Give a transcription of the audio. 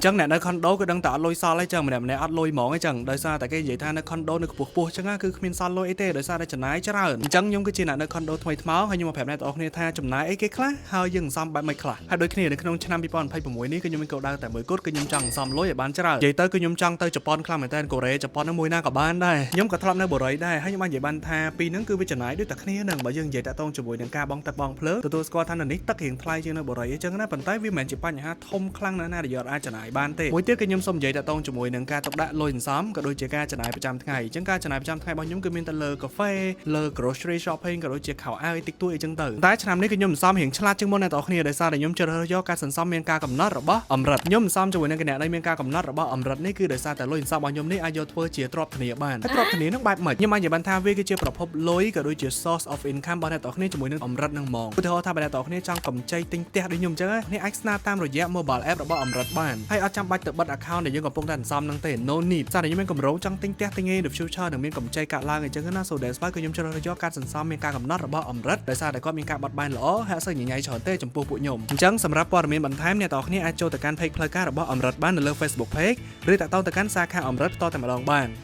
ចឹងអ្នកនៅខុនដូគឺដឹងតែអត់លុយសល់អីចឹងម្នាក់អត់លុយហ្មងអីចឹងដោយសារតែគេនិយាយថានៅខុនដូនៅខ្ពស់ចឹងគឺគ្មានសល់លុយអីទេដោយសារតែចំណាយច្រើនអញ្ចឹងខ្ញុំគឺជាអ្នកនៅខុនដូថ្មីថ្មោងហើយខ្ញុំមកប្រាប់អ្នកទាំងអស់គ្នាថាចំណាយអីគេខ្លះហើយយើងសន្សំបែបមិនខ្លះហើយដូចគ្នានៅក្នុងឆ្នាំ2026នេះគឺខ្ញុំមានគោលដៅតែមួយគត់គឺខ្ញុំចង់សន្សំលុយឲ្យបានច្រើននិយាយទៅគឺខ្ញុំចង់ទៅជប៉ុនខ្លាំងមែនតើកូរ៉េជប៉ុននឹងមួយណាក៏បានដែរខ្ញុំក៏ធ្លាប់នៅបូរីដែរហើយខ្ញុំបាននិយាយបានថាពីហ្នឹងគឺវាចំណាយដូចតែគ្នានឹងបើយើងនិយាយតាក់ទងជាមួយនឹងការបងទឹកបងភ្លើងទទួលស្គាល់ថានៅនេះទឹករៀងថ្លៃជាងនៅបូរីអញ្ចឹងណាប៉ុន្តែវាមិនមែនជាបញ្ហាធំខ្លាំងណាស់ណាដែលយើងអាចចំណាយបានទេមួយទៀតគឺខ្ញុំសូមនិយាយតាក់ទងជាមួយនឹងការទុកដាក់លុយសន្សំក៏ដូចជាការចំណាយប្រចាំថ្ងៃអញ្ចឹងការចំណាយប្រចាំថ្ងៃរបស់ខ្ញុំគឺមានតែលើកាហ្វេលើ grocery shopping ក៏ដូចជាខោអាវតិចតួចអីចឹងទៅតែឆ្នាំនេះគឺខ្ញុំសន្សំរៀងឆ្លាតជាងមុនអ្នកទាំងអស់គ្នាដោយសារតែខ្ញុំជ្រើសរើសយកការសន្សំមានការកំណត់របស់អម្រិតខ្ញុំសន្សំជាមួយនឹងគណនីមានការកំណត់របស់អម្រិតនេះគឺដោយសារតែលុយសន្សំរបស់ខ្ញុំនេះអាចយកធ្វើជាទ្រព្យធានាបានហើយទ្រព្យធានានឹងបែបម៉េចខ្ញុំអាចនិយាយបានថាវាគឺជាប្រភពលុយក៏ដូចជា source of income របស់អ្នកទាំងអស់គ្នាជាមួយនឹងអម្រិតនឹងហ្មងឧទាហរណ៍ថាបើអ្នកទាំងអស់គ្នាចង់កម្ចីទិញផ្ទះដូចខ្ញុំអញ្ចឹងអ្នកអាចស្នើតាមរយៈ mobile app របស់អម្រិតបានហើយអត់ចាំបាច់ទៅបិទ account ដែលយើងកំពុងតែសន្សំនឹងទេ no need សារតែខ្ញុំមានកម្រោងចង់ទិញផ្ទះទិញឯ in the future នឹងមានកម្ចីកាត់ឡើងអញ្ចឹងណា so that's why គឺខ្ញុំជ្រើសរើសយកការសន្សំមានការកំណត់របស់អម្រិតដោយសារតែគាត់មានការបត់បែនល្អហើយអត់សូវញញ៉ៃច្រើនទេចំពោះពួកខ្ញុំអញ្ចឹងសម្រាប់ព័ត៌មានបន្ថែមអ្នកទាំងអស់គ្នាអាចចូលទៅកាន់ page ផ្លូវការរបស់អម្រិតបាននៅលើ Facebook page ឬតាក់ទងទៅកាន់សាខាអម្រិតតតែម្ដងបាន